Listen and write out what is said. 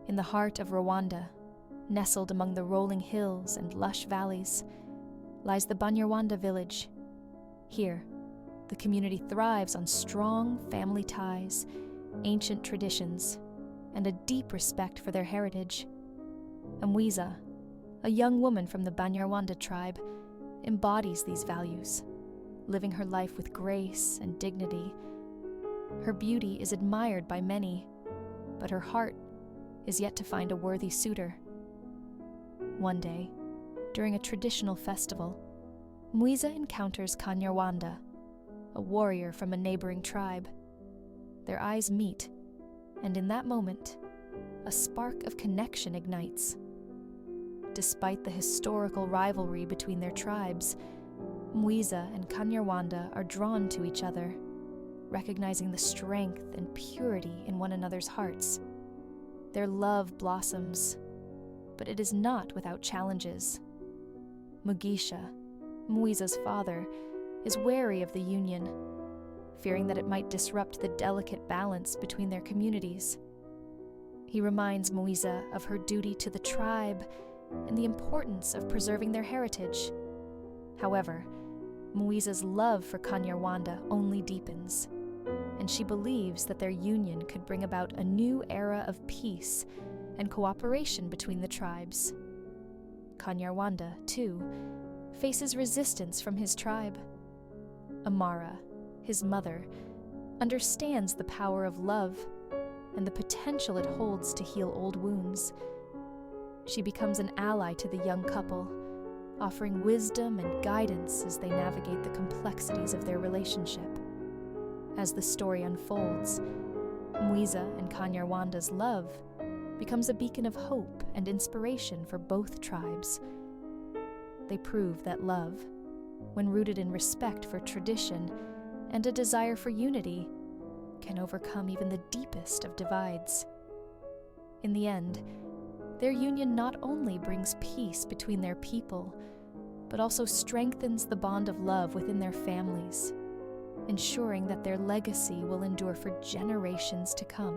In the heart of Rwanda, nestled among the rolling hills and lush valleys, lies the Banyarwanda village. Here, the community thrives on strong family ties, ancient traditions, and a deep respect for their heritage. Mwiza, a young woman from the Banyarwanda tribe, embodies these values, living her life with grace and dignity. Her beauty is admired by many, but her heart is yet to find a worthy suitor. One day, during a traditional festival, Mwiza encounters Banyarwanda, a warrior from a neighboring tribe. Their eyes meet, and in that moment, a spark of connection ignites. Despite the historical rivalry between their tribes, Mwiza and Banyarwanda are drawn to each other, recognizing the strength and purity in one another's hearts. Their love blossoms, but it is not without challenges. Mugisha, Mwiza's father, is wary of the union, fearing that it might disrupt the delicate balance between their communities. He reminds Mwiza of her duty to the tribe and the importance of preserving their heritage. However, Mwiza's love for Banyarwanda only deepens, and she believes that their union could bring about a new era of peace and cooperation between the tribes. Banyarwanda, too, faces resistance from his tribe. Amara, his mother, understands the power of love and the potential it holds to heal old wounds. She becomes an ally to the young couple, offering wisdom and guidance as they navigate the complexities of their relationship. As the story unfolds, Mwiza and Banyarwanda's love becomes a beacon of hope and inspiration for both tribes. They prove that love, when rooted in respect for tradition and a desire for unity, can overcome even the deepest of divides. In the end, their union not only brings peace between their people, but also strengthens the bond of love within their families, ensuring that their legacy will endure for generations to come.